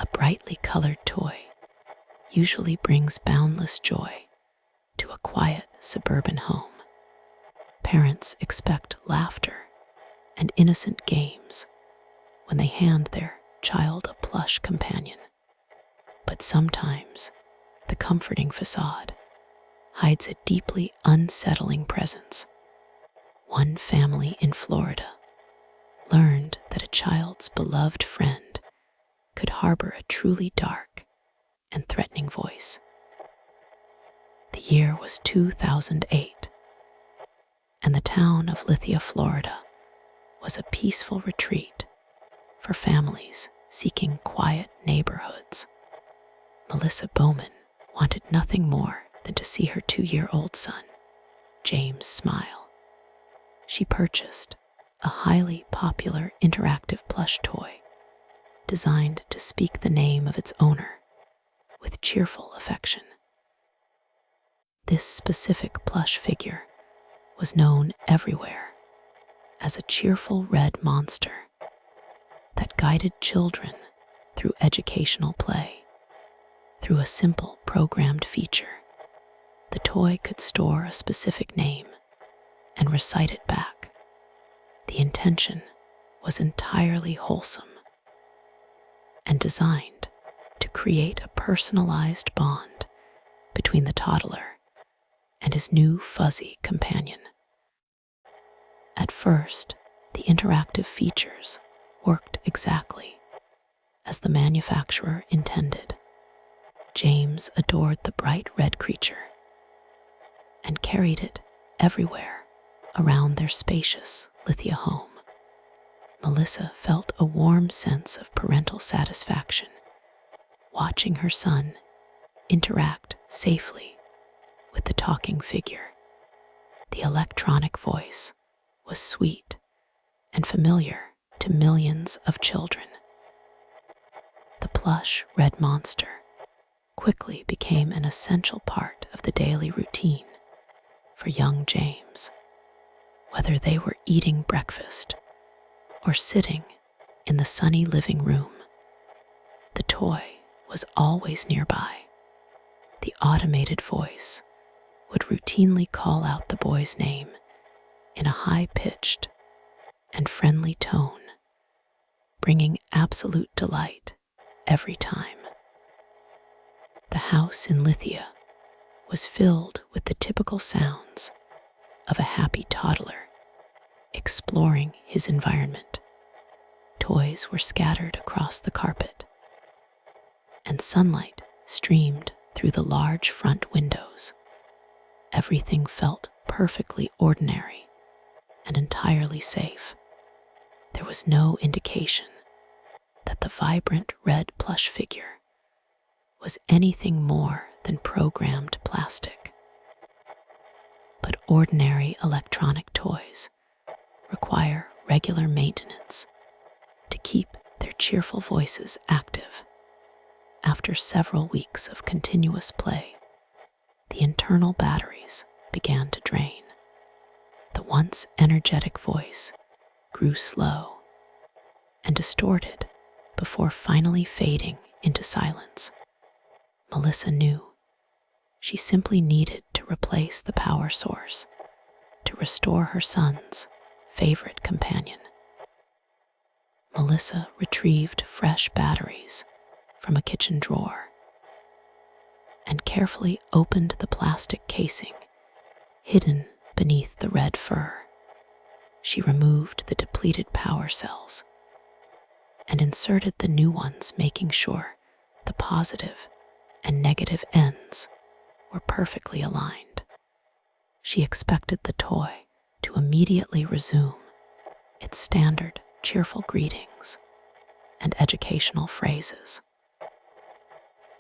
A brightly colored toy usually brings boundless joy to a quiet suburban home. Parents expect laughter and innocent games when they hand their child a plush companion. But sometimes the comforting facade hides a deeply unsettling presence. One family in Florida learned that a child's beloved friend could harbor a truly dark and threatening voice. The year was 2008, and the town of Lithia, Florida, was a peaceful retreat for families seeking quiet neighborhoods. Melissa Bowman wanted nothing more than to see her 2-year-old son, James, smile. She purchased a highly popular interactive plush toy designed to speak the name of its owner with cheerful affection. This specific plush figure was known everywhere as a cheerful red monster that guided children through educational play. Through a simple programmed feature, the toy could store a specific name and recite it back. The intention was entirely wholesome and designed to create a personalized bond between the toddler and his new fuzzy companion. At first, the interactive features worked exactly as the manufacturer intended. James adored the bright red creature and carried it everywhere around their spacious Lithia home. Melissa felt a warm sense of parental satisfaction watching her son interact safely with the talking figure. The electronic voice was sweet and familiar to millions of children. The plush red monster quickly became an essential part of the daily routine for young James. Whether they were eating breakfast or sitting in the sunny living room, the toy was always nearby. The automated voice would routinely call out the boy's name in a high-pitched and friendly tone, bringing absolute delight every time. The house in Lithia was filled with the typical sounds of a happy toddler exploring his environment. Toys were scattered across the carpet, and sunlight streamed through the large front windows. Everything felt perfectly ordinary and entirely safe. There was no indication that the vibrant red plush figure was anything more than programmed plastic. But ordinary electronic toys require regular maintenance to keep their cheerful voices active. After several weeks of continuous play, the internal batteries began to drain. The once energetic voice grew slow and distorted before finally fading into silence. Melissa knew she simply needed to replace the power source to restore her son's favorite companion. Melissa retrieved fresh batteries from a kitchen drawer and carefully opened the plastic casing hidden beneath the red fur. She removed the depleted power cells and inserted the new ones, making sure the positive and negative ends were perfectly aligned. She expected the toy to immediately resume its standard cheerful greetings and educational phrases.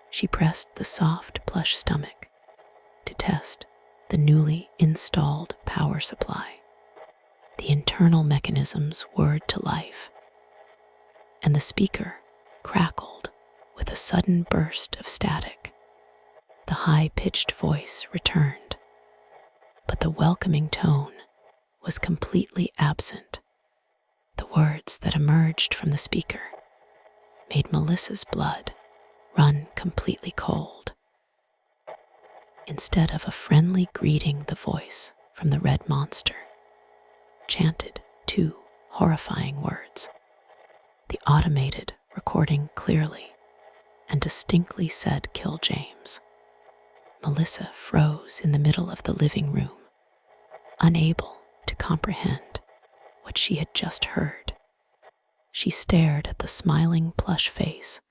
She pressed the soft plush stomach to test the newly installed power supply. The internal mechanisms whirred to life, and the speaker crackled with a sudden burst of static. The high-pitched voice returned, but the welcoming tone was completely absent. The words that emerged from the speaker made Melissa's blood run completely cold. Instead of a friendly greeting, the voice from the red monster chanted two horrifying words. The automated recording clearly and distinctly said, "Kill James." Melissa froze in the middle of the living room, unable to comprehend what she had just heard. She stared at the smiling Plush face,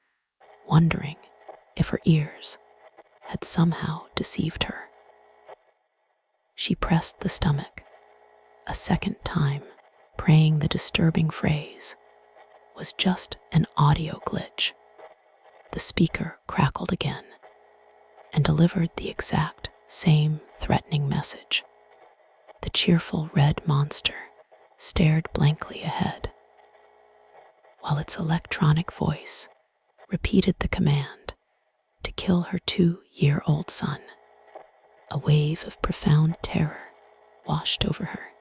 wondering if her ears had somehow deceived her. She pressed the stomach a second time, praying the disturbing phrase was just an audio glitch. The speaker crackled again and delivered the exact same threatening message. The cheerful red monster stared blankly ahead, while its electronic voice repeated the command to kill her 2-year-old son. A wave of profound terror washed over her.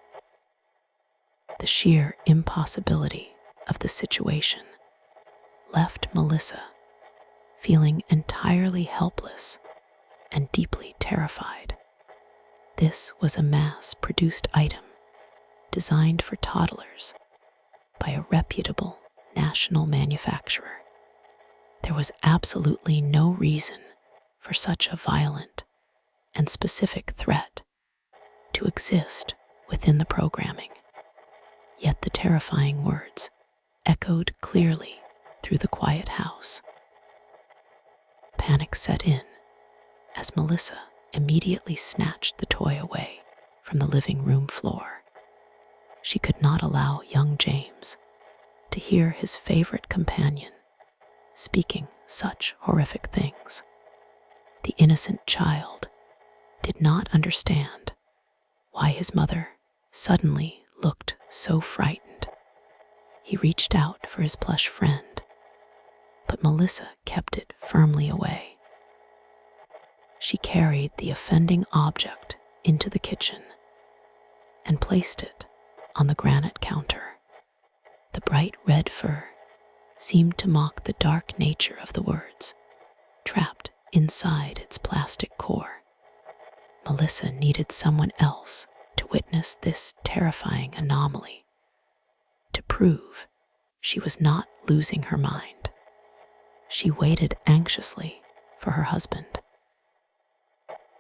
The sheer impossibility of the situation left Melissa feeling entirely helpless and deeply terrified. This was a mass-produced item designed for toddlers by a reputable national manufacturer. There was absolutely no reason for such a violent and specific threat to exist within the programming. Yet the terrifying words echoed clearly through the quiet house. Panic set in as Melissa immediately snatched the toy away from the living room floor. She could not allow young James to hear his favorite companion speaking such horrific things. The innocent child did not understand why his mother suddenly looked so frightened. He reached out for his plush friend, but Melissa kept it firmly away. She carried the offending object into the kitchen and placed it on the granite counter. The bright red fur seemed to mock the dark nature of the words trapped inside its plastic core. Melissa needed someone else to witness this terrifying anomaly, to prove she was not losing her mind. She waited anxiously for her husband.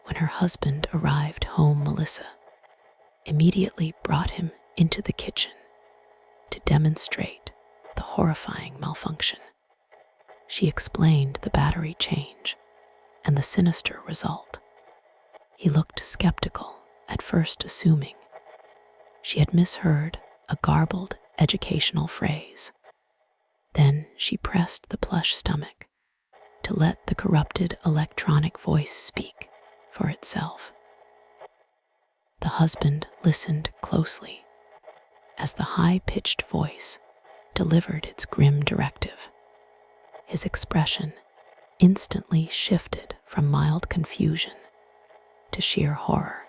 When her husband arrived home, Melissa immediately brought him into the kitchen to demonstrate the horrifying malfunction. She explained the battery change and the sinister result. He looked skeptical at first, assuming she had misheard a garbled educational phrase. Then she pressed the plush stomach to let the corrupted electronic voice speak for itself. The husband listened closely as the high-pitched voice delivered its grim directive. His expression instantly shifted from mild confusion to sheer horror.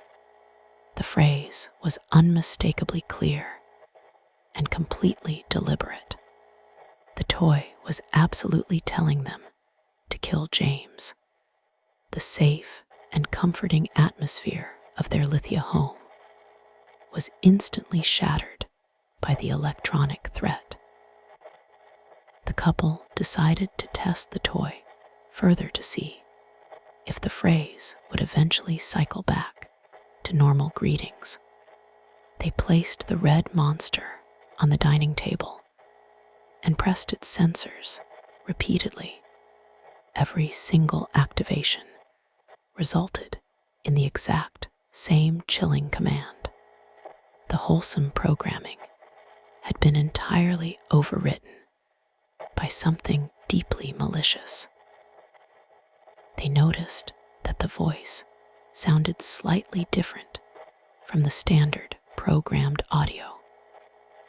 The phrase was unmistakably clear and completely deliberate. The toy was absolutely telling them to kill James. The safe and comforting atmosphere of their Lithia home was instantly shattered by the electronic threat. The couple decided to test the toy further to see if the phrase would eventually cycle back to normal greetings. They placed the red monster on the dining table and pressed its sensors repeatedly. Every single activation resulted in the exact same chilling command. The wholesome programming had been entirely overwritten by something deeply malicious. They noticed that the voice sounded slightly different from the standard programmed audio.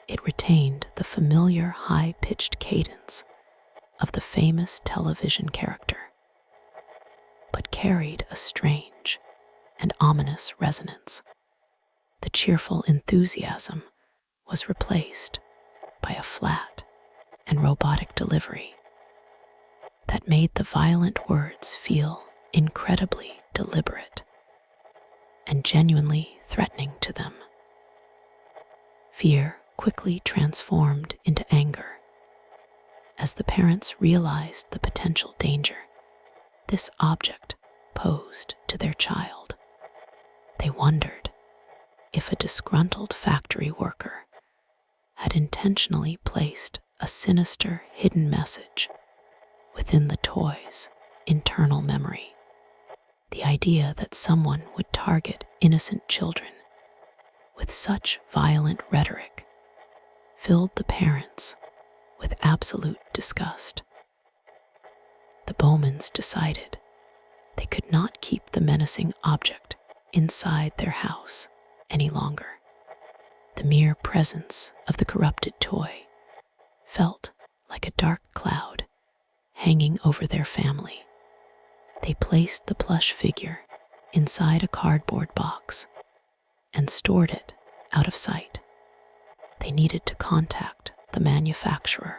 It retained the familiar high-pitched cadence of the famous television character, but carried a strange and ominous resonance. The cheerful enthusiasm was replaced by a flat and robotic delivery that made the violent words feel incredibly deliberate and genuinely threatening to them. Fear quickly transformed into anger as the parents realized the potential danger this object posed to their child. They wondered if a disgruntled factory worker had intentionally placed a sinister hidden message within the toy's internal memory. The idea that someone would target innocent children with such violent rhetoric filled the parents with absolute disgust. The Bowmans decided they could not keep the menacing object inside their house any longer. The mere presence of the corrupted toy felt like a dark cloud hanging over their family. They placed the plush figure inside a cardboard box and stored it out of sight. They needed to contact the manufacturer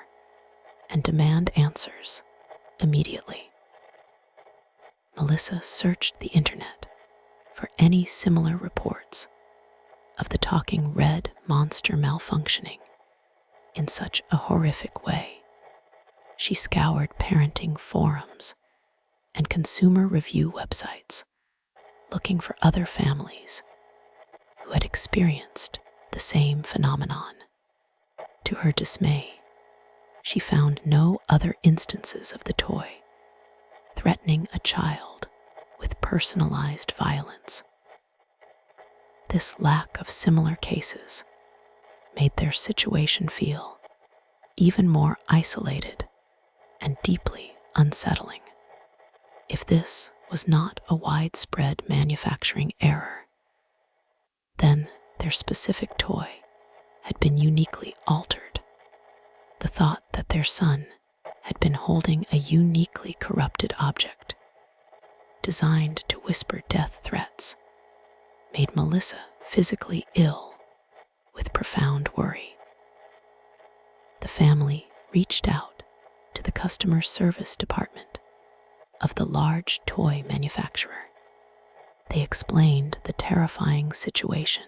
and demand answers immediately. Melissa searched the internet for any similar reports of the talking red monster malfunctioning in such a horrific way. She scoured parenting forums and consumer review websites, looking for other families who had experienced the same phenomenon. To her dismay, she found no other instances of the toy threatening a child with personalized violence. This lack of similar cases made their situation feel even more isolated and deeply unsettling. If this was not a widespread manufacturing error, then their specific toy had been uniquely altered. The thought that their son had been holding a uniquely corrupted object designed to whisper death threats made Melissa physically ill with profound worry. The family reached out to the customer service department of the large toy manufacturer. They explained the terrifying situation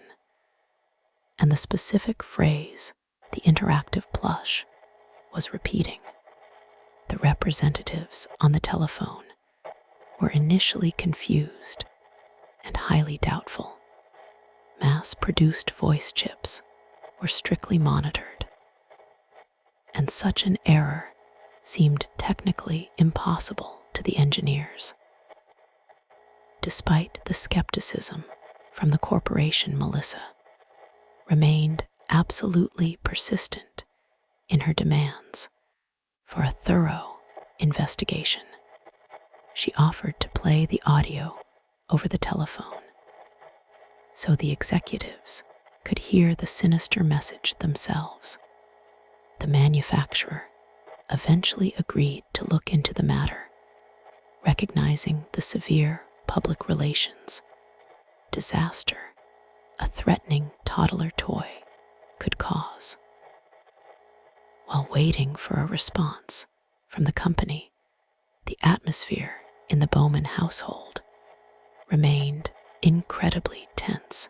and the specific phrase the interactive plush was repeating. The representatives on the telephone were initially confused and highly doubtful. Mass-produced voice chips were strictly monitored, and such an error seemed technically impossible to the engineers. Despite the skepticism from the corporation, Melissa remained absolutely persistent in her demands for a thorough investigation. She offered to play the audio over the telephone so the executives could hear the sinister message themselves. The manufacturer eventually agreed to look into the matter, recognizing the severe public relations disaster a threatening toddler toy could cause. While waiting for a response from the company, the atmosphere in the Bowman household remained incredibly tense.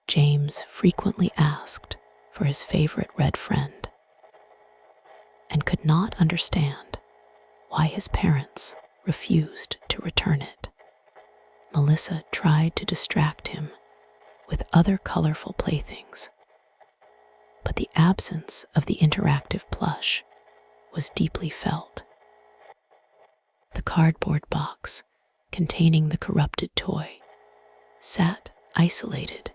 James frequently asked for his favorite red friend and could not understand why his parents refused to return it. Melissa tried to distract him with other colorful playthings, but the absence of the interactive plush was deeply felt. The cardboard box containing the corrupted toy sat isolated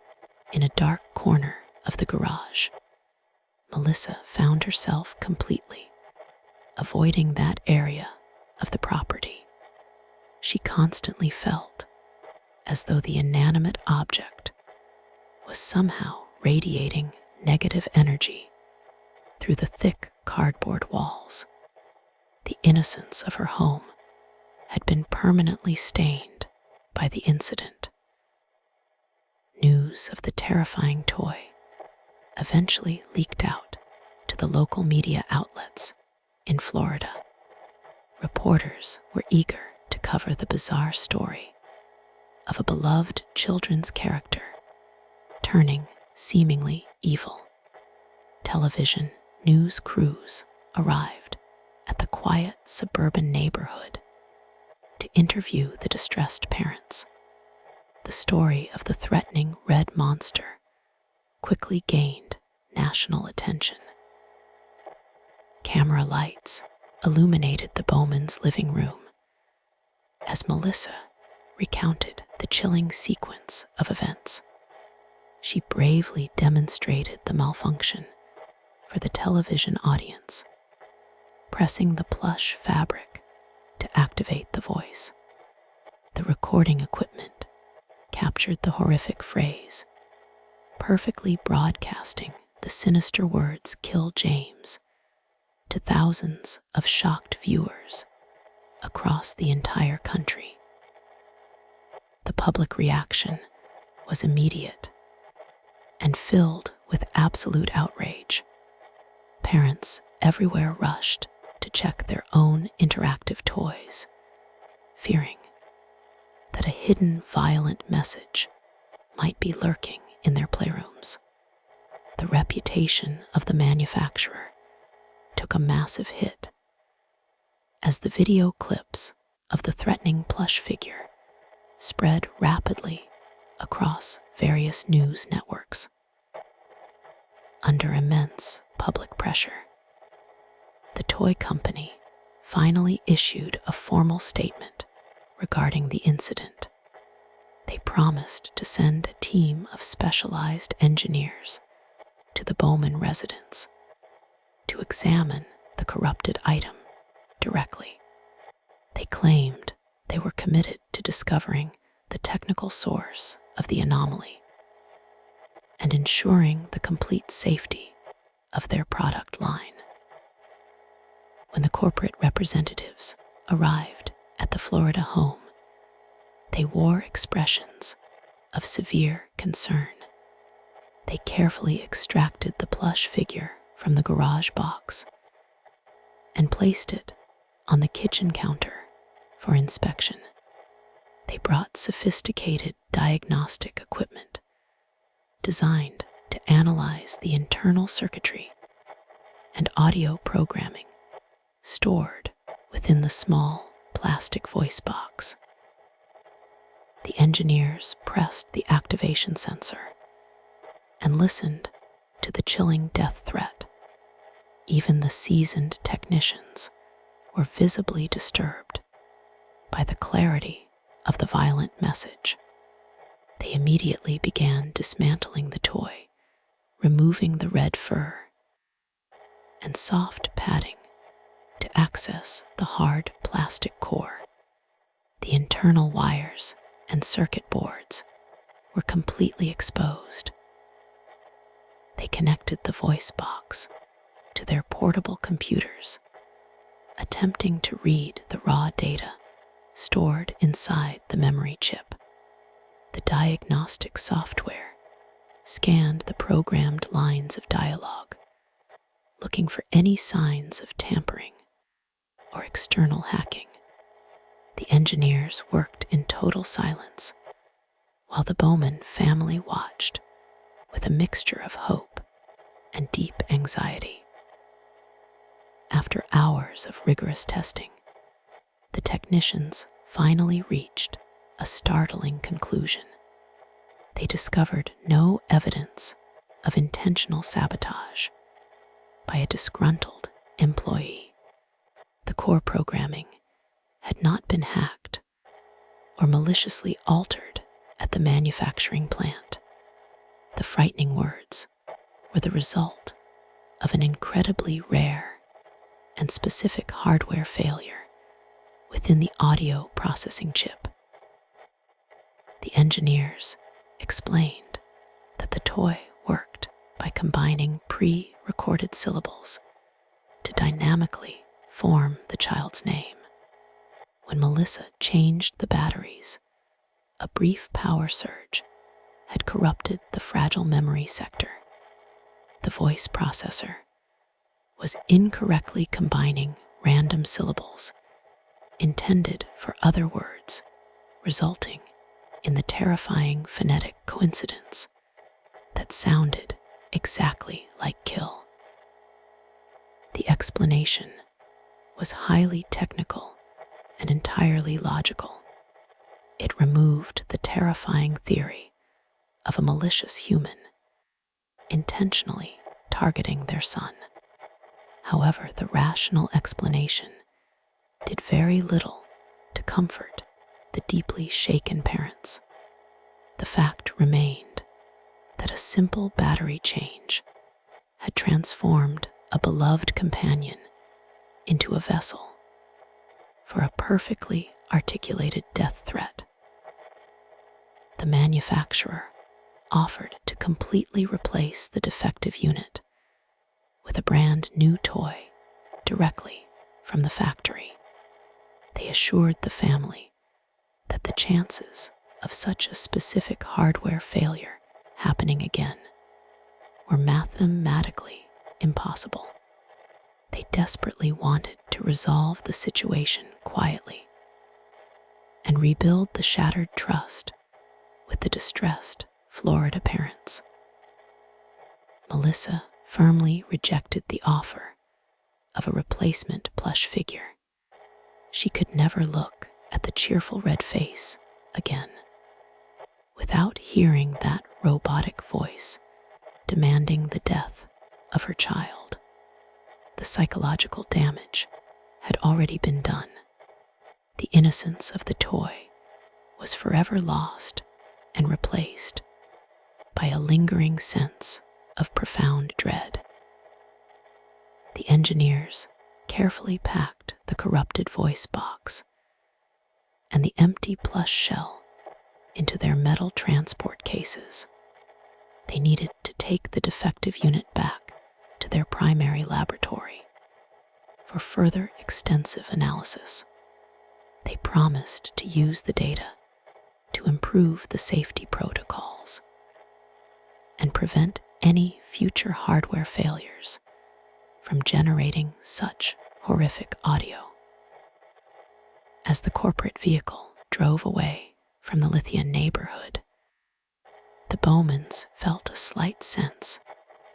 in a dark corner of the garage. Melissa found herself completely avoiding that area of the property. She constantly felt as though the inanimate object was somehow radiating negative energy through the thick cardboard walls. The innocence of her home had been permanently stained by the incident. News of the terrifying toy eventually leaked out to the local media outlets in Florida. Reporters were eager to cover the bizarre story of a beloved children's character turning seemingly evil. Television news crews arrived at the quiet suburban neighborhood to interview the distressed parents. The story of the threatening red monster quickly gained national attention. Camera lights illuminated the Bowmans' living room as Melissa recounted the chilling sequence of events. She bravely demonstrated the malfunction for the television audience, pressing the plush fabric to activate the voice. The recording equipment captured the horrific phrase, perfectly broadcasting the sinister words "Kill James" to thousands of shocked viewers across the entire country. The public reaction was immediate and filled with absolute outrage. Parents everywhere rushed to check their own interactive toys, fearing that a hidden violent message might be lurking in their playrooms. The reputation of the manufacturer took a massive hit as the video clips of the threatening plush figure spread rapidly across various news networks. Under immense public pressure, the toy company finally issued a formal statement regarding the incident. They promised to send a team of specialized engineers to the Bowman residence to examine the corrupted item directly. They claimed they were committed to discovering the technical source of the anomaly and ensuring the complete safety of their product line. When the corporate representatives arrived at the Florida home, they wore expressions of severe concern. They carefully extracted the plush figure from the garage box and placed it on the kitchen counter for inspection. They brought sophisticated diagnostic equipment designed to analyze the internal circuitry and audio programming stored within the small plastic voice box. The engineers pressed the activation sensor and listened to the chilling death threat. Even the seasoned technicians were visibly disturbed by the clarity of the violent message. They immediately began dismantling the toy, removing the red fur and soft padding to access the hard plastic core. The internal wires and circuit boards were completely exposed. They connected the voice box to their portable computers, attempting to read the raw data stored inside the memory chip. The diagnostic software scanned the programmed lines of dialogue, looking for any signs of tampering or external hacking. The engineers worked in total silence, while the Bowman family watched with a mixture of hope and deep anxiety. After hours of rigorous testing, the technicians finally reached a startling conclusion. They discovered no evidence of intentional sabotage by a disgruntled employee. The core programming had not been hacked or maliciously altered at the manufacturing plant. The frightening words were the result of an incredibly rare and specific hardware failure within the audio processing chip. The engineers explained that the toy worked by combining pre-recorded syllables to dynamically form the child's name. When Melissa changed the batteries, a brief power surge had corrupted the fragile memory sector. The voice processor was incorrectly combining random syllables intended for other words, resulting in the terrifying phonetic coincidence that sounded exactly like kill. The explanation was highly technical and entirely logical. It removed the terrifying theory of a malicious human intentionally targeting their son. However, the rational explanation did very little to comfort the deeply shaken parents. The fact remained that a simple battery change had transformed a beloved companion into a vessel for a perfectly articulated death threat. The manufacturer offered to completely replace the defective unit with a brand new toy directly from the factory. They assured the family that the chances of such a specific hardware failure happening again were mathematically impossible. They desperately wanted to resolve the situation quietly and rebuild the shattered trust with the distressed Florida parents. Melissa firmly rejected the offer of a replacement plush figure. She could never look at the cheerful red face again without hearing that robotic voice demanding the death of her child. The psychological damage had already been done. The innocence of the toy was forever lost and replaced by a lingering sense of profound dread. The engineers carefully packed the corrupted voice box and the empty plush shell into their metal transport cases. They needed to take the defective unit back to their primary laboratory for further extensive analysis. They promised to use the data to improve the safety protocols and prevent any future hardware failures from generating such horrific audio. As the corporate vehicle drove away from the Lithian neighborhood, the Bowmans felt a slight sense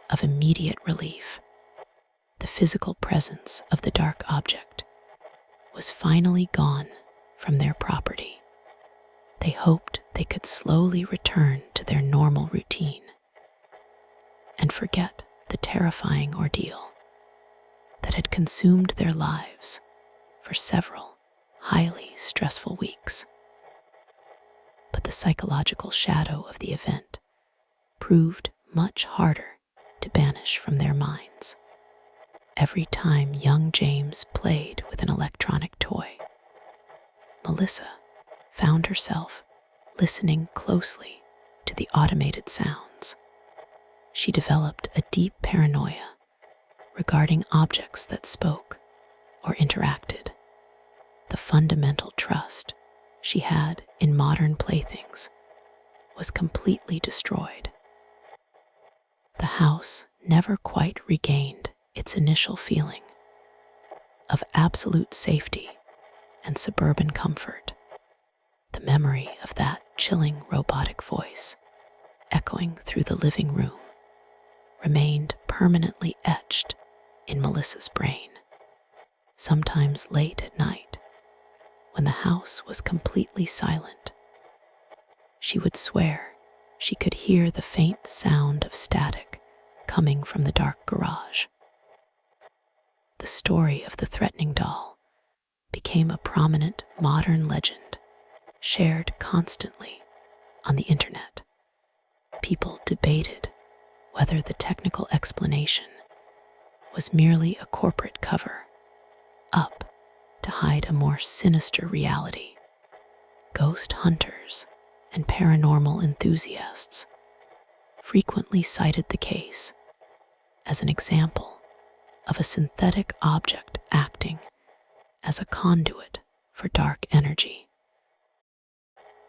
of immediate relief. The physical presence of the dark object was finally gone from their property. They hoped they could slowly return to their normal routine and forget the terrifying ordeal that had consumed their lives for several highly stressful weeks. But the psychological shadow of the event proved much harder to banish from their minds. Every time young James played with an electronic toy, Melissa found herself listening closely to the automated sounds. She developed a deep paranoia regarding objects that spoke or interacted. The fundamental trust she had in modern playthings was completely destroyed. The house never quite regained its initial feeling of absolute safety and suburban comfort. The memory of that chilling robotic voice echoing through the living room remained permanently etched in Melissa's brain. Sometimes late at night, when the house was completely silent, she would swear she could hear the faint sound of static coming from the dark garage. The story of the threatening doll became a prominent modern legend shared constantly on the internet. People debated whether the technical explanation was merely a corporate cover-up to hide a more sinister reality. Ghost hunters and paranormal enthusiasts frequently cited the case as an example of a synthetic object acting as a conduit for dark energy.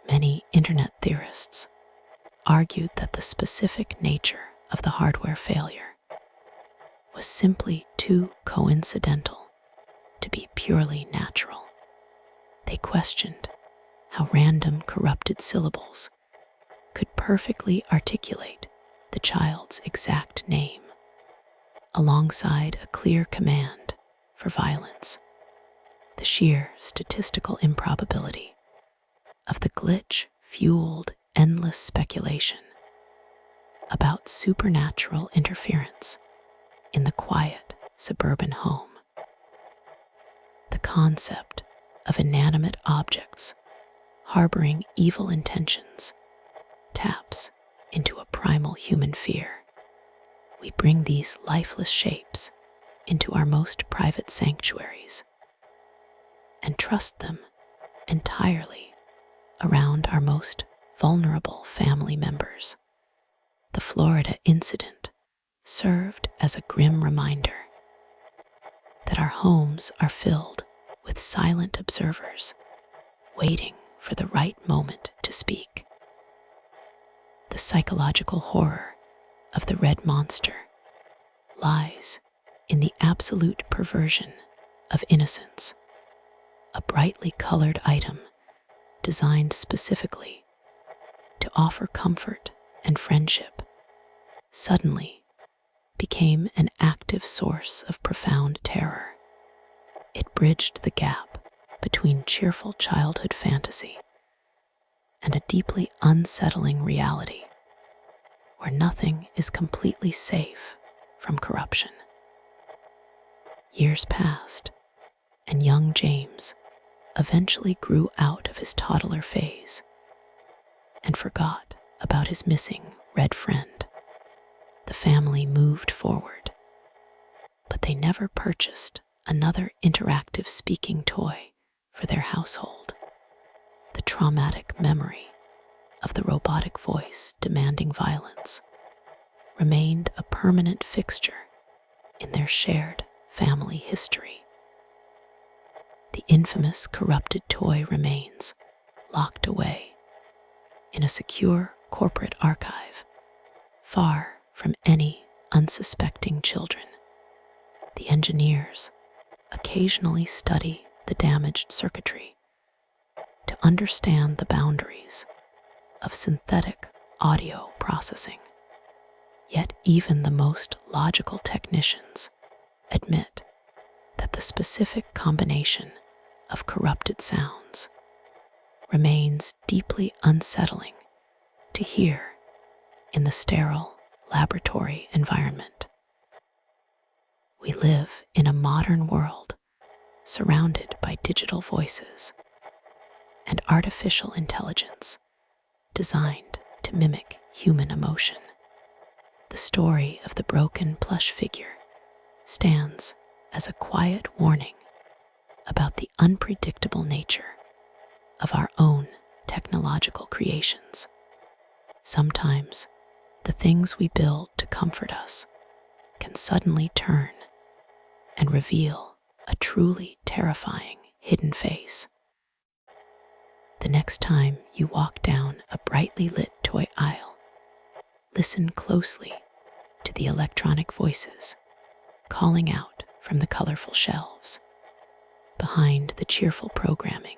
Many internet theorists argued that the specific nature of the hardware failure was simply too coincidental to be purely natural. They questioned how random corrupted syllables could perfectly articulate the child's exact name, alongside a clear command for violence. The sheer statistical improbability of the glitch fueled endless speculation about supernatural interference in the quiet suburban home. The concept of inanimate objects harboring evil intentions taps into a primal human fear. We bring these lifeless shapes into our most private sanctuaries and trust them entirely around our most vulnerable family members. The Florida incident served as a grim reminder that our homes are filled with silent observers waiting for the right moment to speak. The psychological horror of the red monster lies in the absolute perversion of innocence. A brightly colored item designed specifically to offer comfort and friendship suddenly became an active source of profound terror. It bridged the gap between cheerful childhood fantasy and a deeply unsettling reality where nothing is completely safe from corruption. Years passed, and young James eventually grew out of his toddler phase and forgot about his missing red friend. The family moved forward, but they never purchased another interactive speaking toy for their household. The traumatic memory of the robotic voice demanding violence remained a permanent fixture in their shared family history. The infamous corrupted toy remains locked away in a secure corporate archive, far from any unsuspecting children. The engineers occasionally study the damaged circuitry to understand the boundaries of synthetic audio processing. Yet even the most logical technicians admit that the specific combination of corrupted sounds remains deeply unsettling to hear in the sterile laboratory environment. We live in a modern world surrounded by digital voices and artificial intelligence designed to mimic human emotion. The story of the broken plush figure stands as a quiet warning about the unpredictable nature of our own technological creations. Sometimes the things we build to comfort us can suddenly turn and reveal a truly terrifying hidden face. The next time you walk down a brightly lit toy aisle, listen closely to the electronic voices calling out from the colorful shelves. Behind the cheerful programming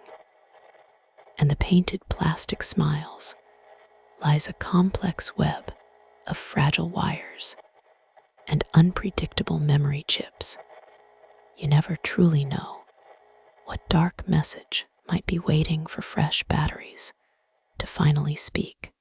and the painted plastic smiles lies a complex web of fragile wires and unpredictable memory chips. You never truly know what dark message might be waiting for fresh batteries to finally speak.